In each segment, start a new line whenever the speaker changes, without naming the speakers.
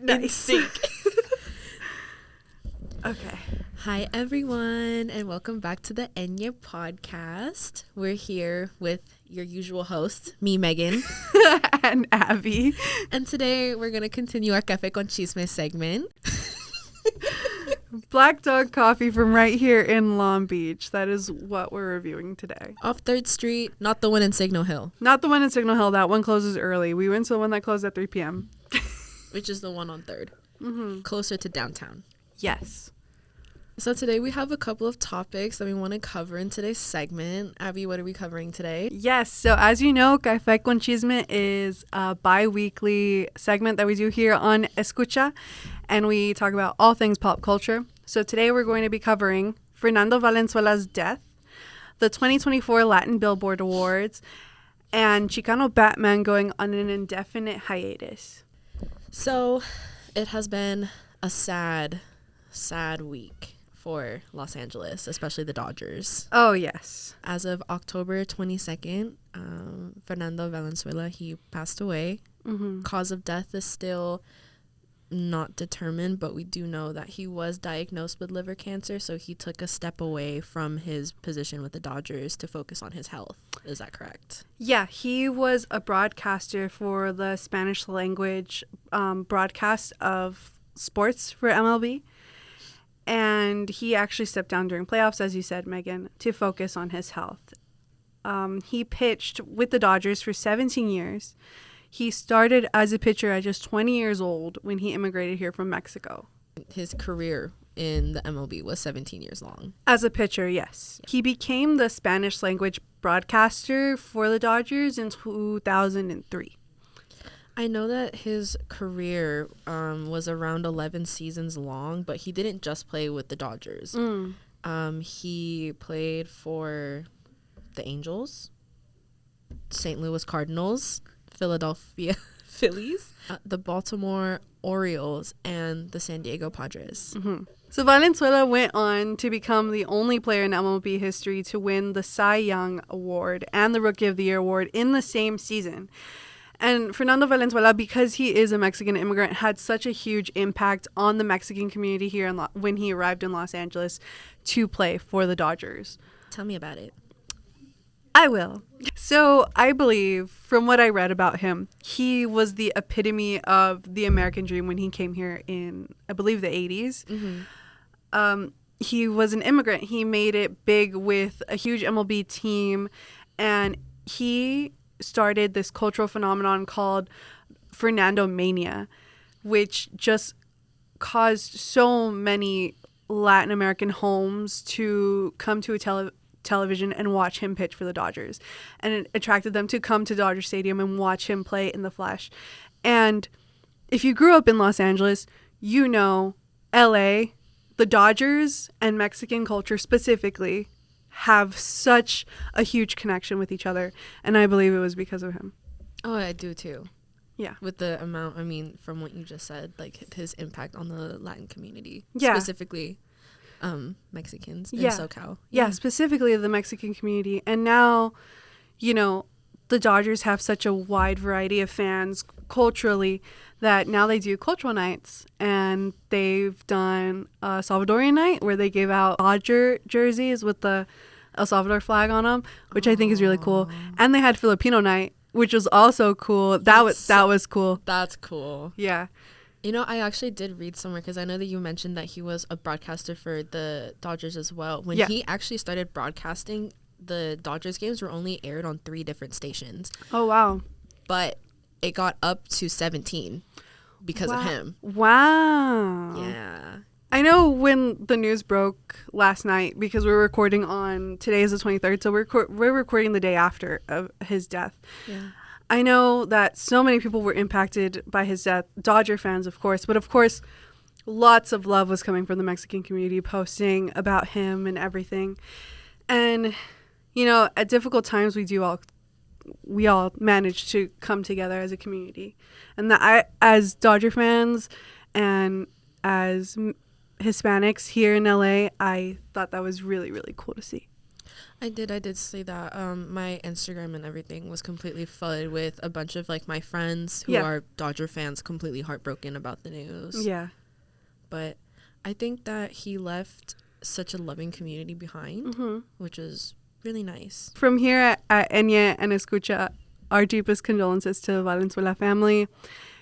in sync.
Okay.
Hi, everyone, and welcome back to the Enya podcast. We're here with your usual hosts, me, Megan.
And Abby.
And today we're going to continue our Café con Chisme segment.
Black Dog Coffee from right here in Long Beach. That is what we're reviewing today.
Off 3rd Street, not the one in Signal Hill.
Not the one in Signal Hill. That one closes early. We went to the one that closed at 3 p.m.
Which is the one on 3rd.
Mm-hmm.
Closer to downtown.
Yes.
So today we have a couple of topics that we want to cover in today's segment. Abby, what are we covering today?
Yes. So as you know, Café con Chisme is a bi-weekly segment that we do here on Escucha. And we talk about all things pop culture. So today we're going to be covering Fernando Valenzuela's death, the 2024 Latin Billboard Awards, and Chicano Batman going on an indefinite hiatus.
So it has been a sad week for Los Angeles, especially the Dodgers.
Oh, yes.
As of October 22nd, Fernando Valenzuela, he passed away.
Mm-hmm.
Cause of death is still not determined, but we do know that he was diagnosed with liver cancer, so he took a step away from his position with the Dodgers to focus on his health. Is that correct?
Yeah, he was a broadcaster for the Spanish language broadcast of sports for MLB. And he actually stepped down during playoffs, as you said, Megan, to focus on his health. He pitched with the Dodgers for 17 years. He started as a pitcher at just 20 years old when he immigrated here from Mexico.
His career in the MLB was 17 years long.
As a pitcher, yes. He became the Spanish language broadcaster for the Dodgers in 2003.
I know that his career was around 11 seasons long, but he didn't just play with the Dodgers. He played for the Angels, St. Louis Cardinals, Philadelphia Phillies, the Baltimore Orioles, and the San Diego Padres.
Mm-hmm. So Valenzuela went on to become the only player in MLB history to win the Cy Young Award and the Rookie of the Year award in the same season. And Fernando Valenzuela, because he is a Mexican immigrant, had such a huge impact on the Mexican community here when he arrived in Los Angeles to play for the Dodgers.
Tell me about it.
I will. So I believe, from what I read about him, he was the epitome of the American dream when he came here in, I believe, the 80s.
Mm-hmm.
He was an immigrant. He made it big with a huge MLB team, and he started this cultural phenomenon called Fernando Mania, which just caused so many Latin American homes to come to a television and watch him pitch for the Dodgers. And it attracted them to come to Dodger Stadium and watch him play in the flesh. And if you grew up in Los Angeles, you know LA, the Dodgers, and Mexican culture specifically have such a huge connection with each other, and I believe it was because of him.
Oh, I do too.
Yeah.
With the amount, from what you just said, like his impact on the Latin community.
Yeah.
Specifically Mexicans in
Yeah.
SoCal.
Yeah, specifically the Mexican community. And now, the Dodgers have such a wide variety of fans culturally that now they do cultural nights, and they've done a Salvadorian night where they give out Dodger jerseys with the El Salvador flag on them, which I think is really cool. And they had Filipino night, which was also cool. That was cool.
That's cool.
Yeah.
I actually did read somewhere, because I know that you mentioned that he was a broadcaster for the Dodgers as well. When he actually started broadcasting, the Dodgers games were only aired on 3 different stations.
Oh, wow.
But it got up to 17 because of him.
Wow.
Yeah.
I know when the news broke last night, because we're recording on, today is the 23rd, so we're recording the day after of his death.
Yeah.
I know that so many people were impacted by his death, Dodger fans, of course, but of course, lots of love was coming from the Mexican community, posting about him and everything. And, at difficult times, we all managed to come together as a community. And that as Dodger fans and as Hispanics here in LA, I thought that was really, really cool to see.
I did see that. My Instagram and everything was completely flooded with a bunch of like my friends who are Dodger fans completely heartbroken about the news.
Yeah.
But I think that he left such a loving community behind, which is really nice.
From here at Enya and Escucha, our deepest condolences to the Valenzuela family.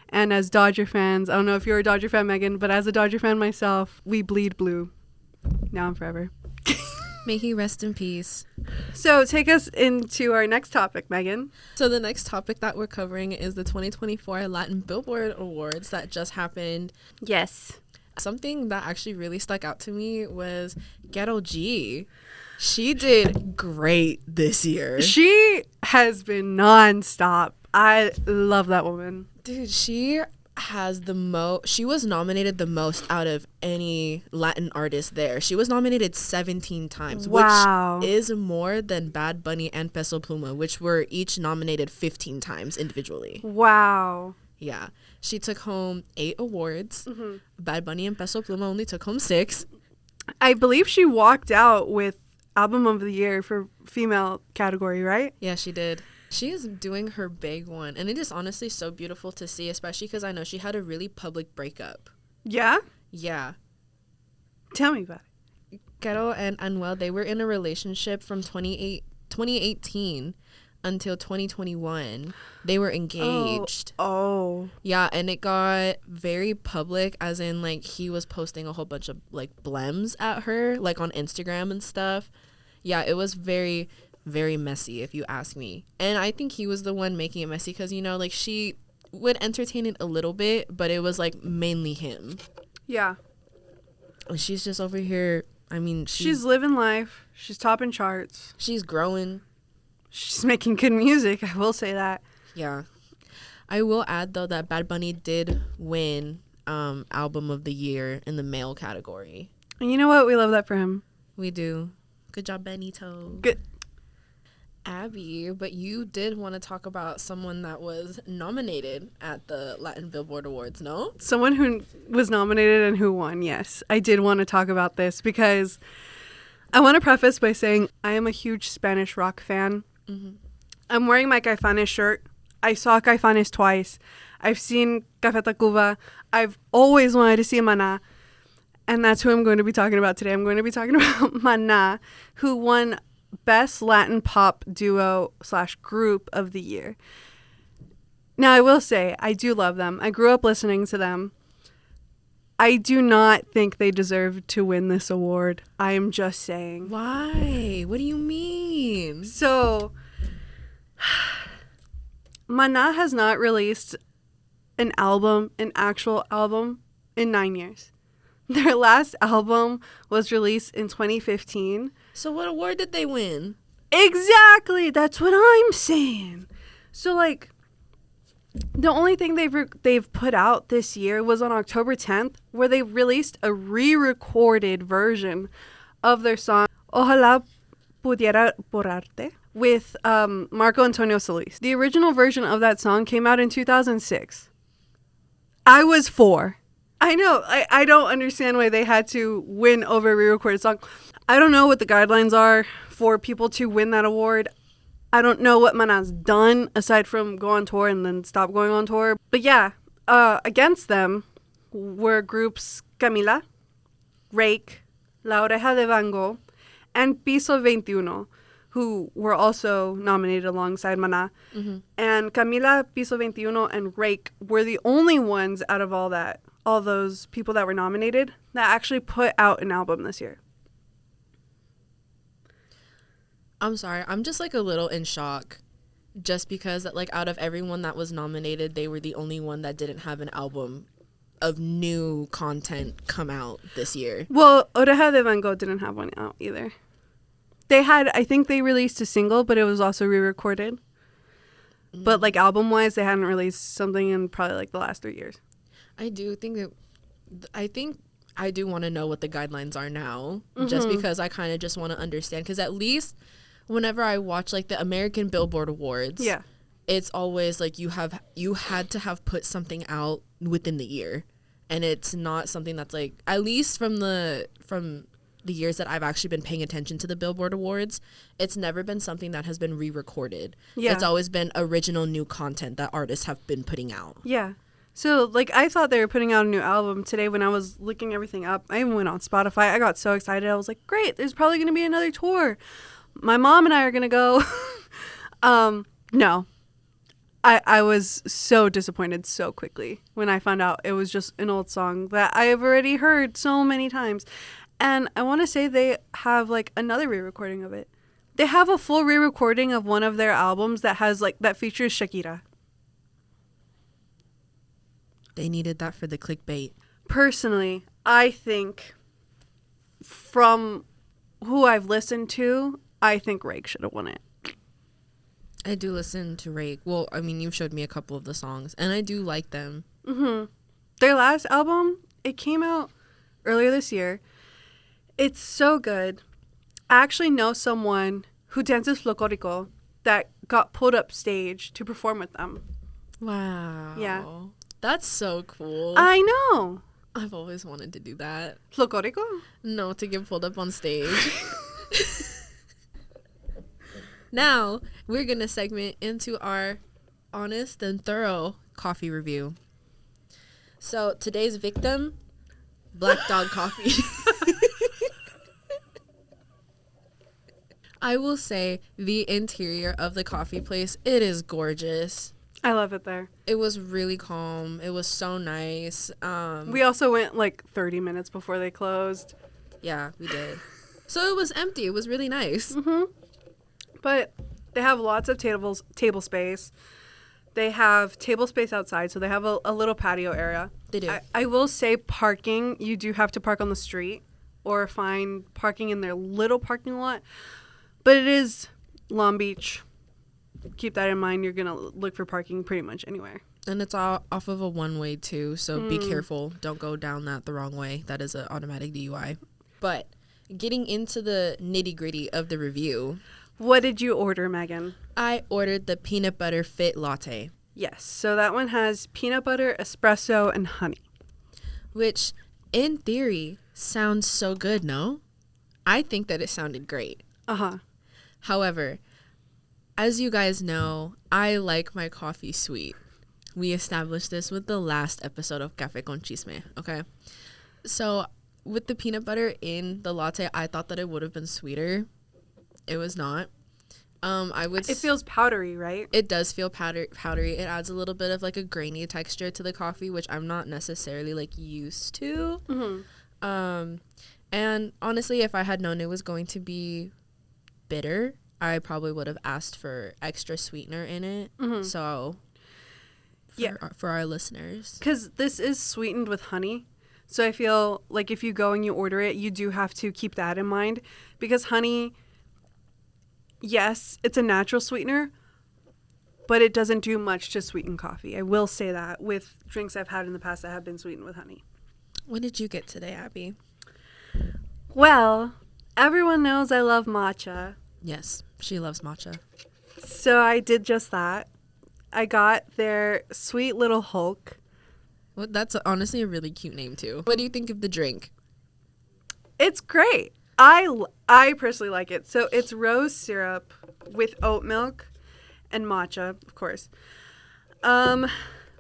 And as Dodger fans, I don't know if you're a Dodger fan, Megan, but as a Dodger fan myself, we bleed blue. Now and forever.
May he rest in peace.
So take us into our next topic, Megan.
So the next topic that we're covering is the 2024 Latin Billboard Awards that just happened.
Yes.
Something that actually really stuck out to me was Ghetto G. She did great this year.
She has been nonstop. I love that woman.
Dude, she has the most. She was nominated the most out of any Latin artist there. She was nominated 17 times,
wow,
which is more than Bad Bunny and Peso Pluma, which were each nominated 15 times individually.
Wow.
Yeah. She took home 8 awards. Bad Bunny and Peso Pluma only took home 6.
I believe she walked out with Album of the Year for female category, right?
Yeah, she did. She is doing her big one, and it is honestly so beautiful to see, especially because I know she had a really public breakup.
Yeah?
Yeah.
Tell me about it.
Quero and Anuel, they were in a relationship from 2018 until 2021. They were engaged.
Oh.
Yeah, and it got very public, as in, like, he was posting a whole bunch of, like, blems at her, like, on Instagram and stuff. Yeah, it was very, very messy, if you ask me. And I think he was the one making it messy because, you know, like, she would entertain it a little bit, but it was, like, mainly him.
Yeah.
And she's just over here, I mean,
she's living life. She's topping charts.
She's growing.
She's making good music, I will say that.
Yeah. I will add, though, that Bad Bunny did win Album of the Year in the male category.
And you know what? We love that for him.
We do. Good job, Benito.
Good.
Abby, but you did want to talk about someone that was nominated at the Latin Billboard Awards, no?
Someone who was nominated and who won, yes. I did want to talk about this because I want to preface by saying I am a huge Spanish rock fan. I'm wearing my Caifanes shirt. I saw Caifanes twice. I've seen Café Tacuba. I've always wanted to see Maná. And that's who I'm going to be talking about today. I'm going to be talking about Maná, who won Best Latin Pop Duo / Group of the Year. Now, I will say, I do love them. I grew up listening to them. I do not think they deserve to win this award. I am just saying.
Why? What do you mean?
So, Maná has not released an actual album, in 9 years. Their last album was released in 2015.
So what award did they win?
Exactly. That's what I'm saying. So, like, the only thing they've put out this year was on October 10th, where they released a re-recorded version of their song Ojalá Pudiera Borrarte with Marco Antonio Solis. The original version of that song came out in 2006. I was 4. I know. I don't understand why they had to win over a re-recorded song. I don't know what the guidelines are for people to win that award. I don't know what Maná's done aside from go on tour and then stop going on tour. But yeah, against them were groups Camila, Rake, La Oreja de Van Gogh, and Piso 21, who were also nominated alongside Maná. And Camila, Piso 21, and Rake were the only ones out of all those people that were nominated that actually put out an album this year.
I'm sorry. I'm just, like, a little in shock. Just because, like, out of everyone that was nominated, they were the only one that didn't have an album of new content come out this year.
Well, Oreja de Van Gogh didn't have one out either. I think they released a single, but it was also re-recorded. But, like, album-wise, they hadn't released something in probably, like, the last 3 years.
I think I do want to know what the guidelines are now, just because I kind of just want to understand. Because at least whenever I watch, like, the American Billboard Awards, it's always like you had to have put something out within the year, and it's not something that's, like, at least from the years that I've actually been paying attention to the Billboard Awards, it's never been something that has been re-recorded.
Yeah.
It's always been original new content that artists have been putting out.
Yeah. So, like, I thought they were putting out a new album today when I was looking everything up. I even went on Spotify. I got so excited. I was like, great, there's probably going to be another tour. My mom and I are going to go. No. I was so disappointed so quickly when I found out it was just an old song that I have already heard so many times. And I want to say they have, like, another re-recording of it. They have a full re-recording of one of their albums that has, like, that features Shakira.
They needed that for the clickbait.
Personally, I think from who I've listened to, I think Rake should have won it.
I do listen to Rake. Well, I mean, you've showed me a couple of the songs, and I do like them.
Mm-hmm. Their last album, it came out earlier this year. It's so good. I actually know someone who dances folklorico that got pulled up stage to perform with them.
Wow.
Yeah.
That's so cool.
I know.
I've always wanted to do that.
Folklorico?
No, to get pulled up on stage. Now, we're going to segment into our honest and thorough coffee review. So, today's victim, Black Dog Coffee. I will say the interior of the coffee place, it is gorgeous.
I love it there.
It was really calm. It was so nice.
We also went like 30 minutes before they closed.
Yeah, we did. So it was empty. It was really nice.
Mm-hmm. But they have lots of table space. They have table space outside, so they have a little patio area.
They do.
I will say parking, you do have to park on the street or find parking in their little parking lot. But it is Long Beach. Keep that in mind. You're going to look for parking pretty much anywhere.
And it's all off of a one-way, too, so be careful. Don't go down that the wrong way. That is an automatic DUI. But getting into the nitty-gritty of the review.
What did you order, Megan?
I ordered the peanut butter fit latte.
Yes. So that one has peanut butter, espresso, and honey.
Which, in theory, sounds so good, no? I think that it sounded great.
Uh-huh.
However, as you guys know, I like my coffee sweet. We established this with the last episode of Café con Chisme, okay? So, with the peanut butter in the latte, I thought that it would have been sweeter. It was not.
It feels powdery, right?
It does feel powdery. It adds a little bit of like a grainy texture to the coffee, which I'm not necessarily like used to. Mm-hmm. And honestly, if I had known it was going to be bitter, I probably would have asked for extra sweetener in it. Mm-hmm. So, for our listeners.
Because this is sweetened with honey. So I feel like if you go and you order it, you do have to keep that in mind. Because honey, yes, it's a natural sweetener, but it doesn't do much to sweeten coffee. I will say that with drinks I've had in the past that have been sweetened with honey.
What did you get today, Abby?
Well, everyone knows I love matcha.
Yes, she loves matcha.
So I did just that. I got their sweet little Hulk.
Well, that's honestly a really cute name, too. What do you think of the drink?
It's great. I personally like it. So it's rose syrup with oat milk and matcha, of course.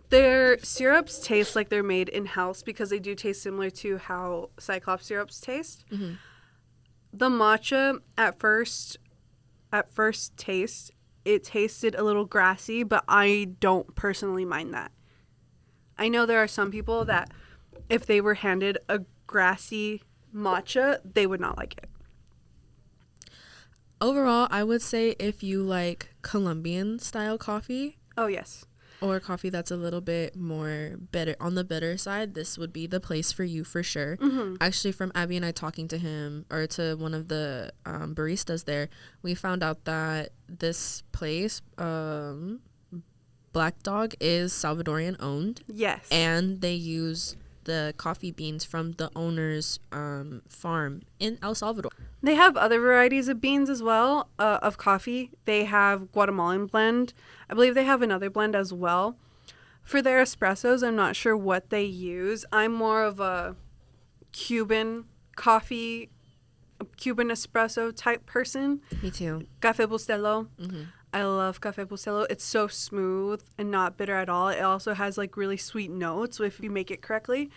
Their syrups taste like they're made in-house because they do taste similar to how Cyclops syrups taste. Mm-hmm. The matcha, at first taste, it tasted a little grassy, but I don't personally mind that. I know there are some people that if they were handed a grassy matcha, they would not like it.
Overall, I would say if you like Colombian style coffee.
Oh, yes.
Or coffee that's a little bit more bitter on the bitter side, this would be the place for you for sure. Mm-hmm. Actually, from Abby and I talking to him or to one of the baristas there, we found out that this place, Black Dog, is Salvadorian owned.
Yes.
And they use the coffee beans from the owner's farm in El Salvador.
They have other varieties of beans as well, of coffee. They have Guatemalan blend. I believe they have another blend as well. For their espressos, I'm not sure what they use. I'm more of a Cuban coffee a Cuban espresso type person.
Me too.
Café Bustelo.
Mm-hmm.
I love Café Bustelo. It's so smooth and not bitter at all. It also has like really sweet notes if you make it correctly.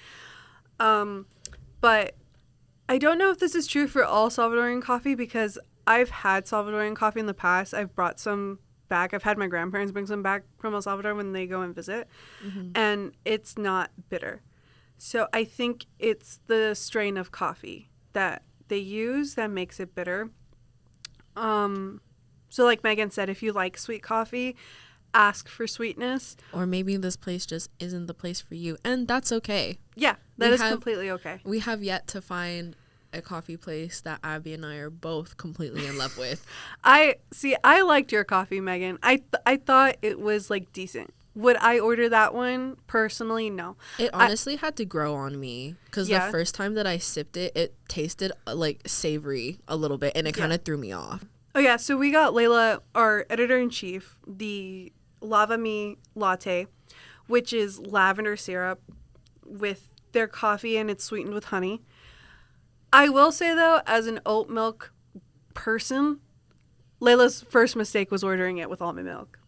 But I don't know if this is true for all Salvadorian coffee because I've had Salvadorian coffee in the past. I've brought some back. I've had my grandparents bring some back from El Salvador when they go and visit. Mm-hmm. And it's not bitter. So I think it's the strain of coffee that they use that makes it bitter. So like Megan said, if you like sweet coffee, ask for sweetness.
Or maybe this place just isn't the place for you. And that's okay.
Yeah, that is completely okay.
We have yet to find a coffee place that Abby and I are both completely in love with.
I liked your coffee, Megan. I thought it was like decent. Would I order that one? Personally, no.
It honestly had to grow on me because the first time that I sipped it, it tasted like savory a little bit and it kind of threw me off.
Oh, yeah. So we got Layla, our editor-in-chief, the Lava Me latte, which is lavender syrup with their coffee and it's sweetened with honey. I will say, though, as an oat milk person, Layla's first mistake was ordering it with almond milk.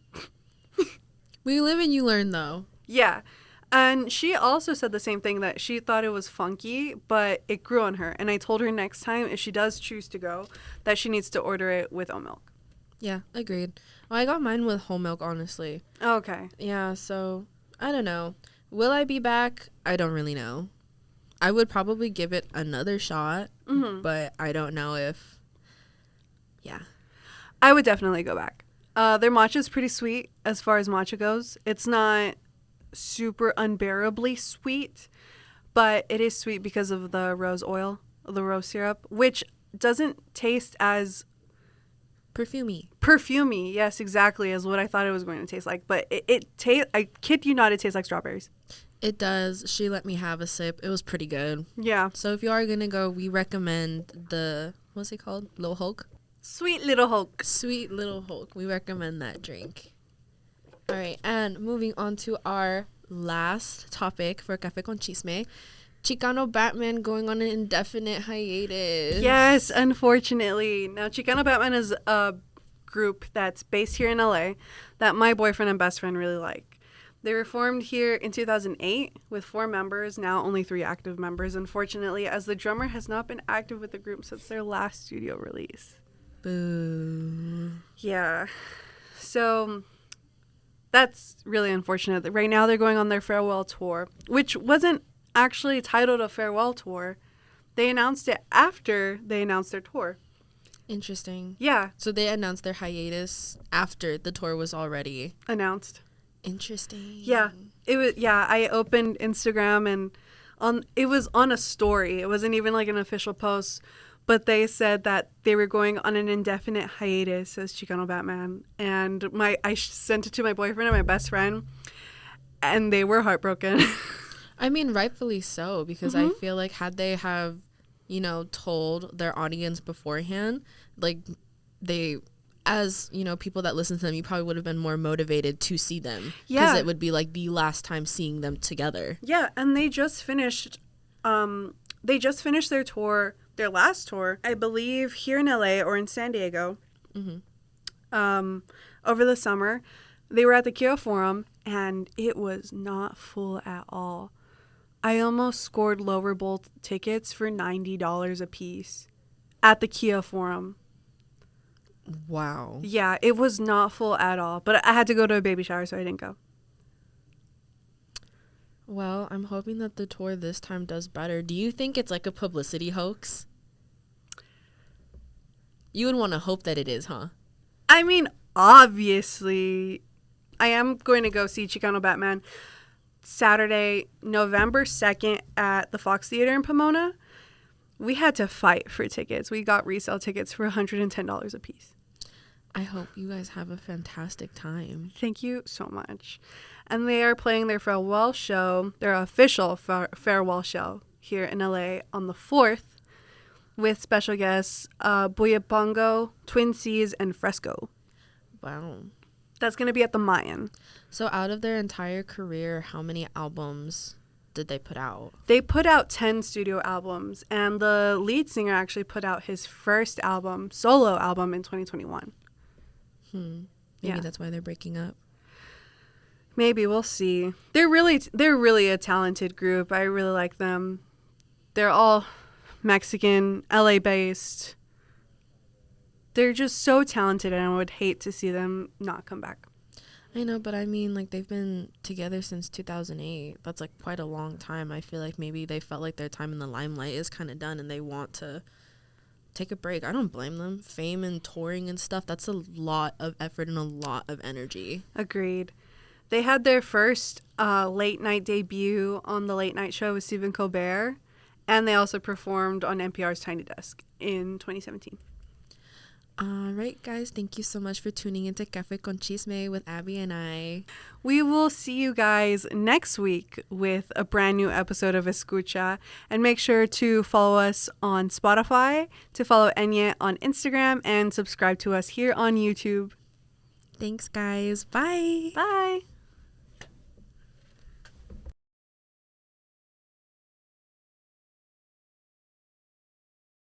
We live and you learn, though.
Yeah. And she also said the same thing, that she thought it was funky, but it grew on her. And I told her next time, if she does choose to go, that she needs to order it with oat milk.
Yeah, agreed. Well, I got mine with whole milk, honestly.
Okay.
Yeah, so I don't know. Will I be back? I don't really know. I would probably give it another shot, but I don't know if... Yeah.
I would definitely go back. Their matcha is pretty sweet as far as matcha goes. It's not super unbearably sweet, but it is sweet because of the rose oil, the rose syrup, which doesn't taste as perfumey. Yes, exactly, as what I thought it was going to taste like. But I kid you not, it tastes like strawberries.
It does. She let me have a sip. It was pretty good.
Yeah.
So if you are gonna go, we recommend the, what's it called? Little Hulk.
Sweet Little Hulk.
Sweet Little Hulk. We recommend that drink. All right, and moving on to our last topic for Café con Chisme. Chicano Batman going on an indefinite hiatus.
Yes, unfortunately. Now, Chicano Batman is a group that's based here in LA that my boyfriend and best friend really like. They were formed here in 2008 with 4 members, now only 3 active members, unfortunately, as the drummer has not been active with the group since their last studio release.
Boo.
Yeah. So that's really unfortunate. Right now they're going on their farewell tour, which wasn't actually titled a farewell tour. They announced it after they announced their tour.
Interesting.
Yeah.
So they announced their hiatus after the tour was already
announced.
Interesting.
Yeah. It was. Yeah. I opened Instagram and it was on a story. It wasn't even like an official post, but they said that they were going on an indefinite hiatus as Chicano Batman, and I sent it to my boyfriend and my best friend, and they were heartbroken.
I mean, rightfully so, because I feel like had they have, told their audience beforehand, like they, as, people that listen to them, you probably would have been more motivated to see them. Yeah. Because it would be like the last time seeing them together. Yeah, and they just finished their tour, their last tour, I believe, here in LA or in San Diego, over the summer. They were at the Kia Forum, and it was not full at all. I almost scored lower bowl tickets for $90 a piece at the Kia Forum. Wow. Yeah, it was not full at all. But I had to go to a baby shower, so I didn't go. Well, I'm hoping that the tour this time does better. Do you think it's like a publicity hoax? You would want to hope that it is, huh? I mean, obviously, I am going to go see Chicano Batman Saturday, November 2nd at the Fox Theater in Pomona. We had to fight for tickets. We got resale tickets for $110 a piece. I hope you guys have a fantastic time. Thank you so much. And they are playing their farewell show, their official farewell show here in LA on the 4th with special guests Buyapongo, Twin Seas, and Fresco. Wow. That's going to be at the Mayan. So out of their entire career, how many albums did they put out?
They put out 10 studio albums, and the lead singer actually put out his first solo album in 2021.
Maybe that's why they're breaking up.
Maybe, we'll see. They're really a talented group. I really like them. They're all Mexican, LA based. They're just so talented, and I would hate to see them not come back.
I know, but I mean, like, they've been together since 2008. That's, like, quite a long time. I feel like maybe they felt like their time in the limelight is kind of done and they want to take a break. I don't blame them. Fame and touring and stuff, that's a lot of effort and a lot of energy.
Agreed. They had their first late night debut on the Late Night Show with Stephen Colbert, and they also performed on NPR's Tiny Desk in 2017.
All right, guys, thank you so much for tuning into Café con Chisme with Abby and I.
We will see you guys next week with a brand new episode of Escucha. And make sure to follow us on Spotify, to follow Enya on Instagram, and subscribe to us here on YouTube.
Thanks, guys. Bye.
Bye.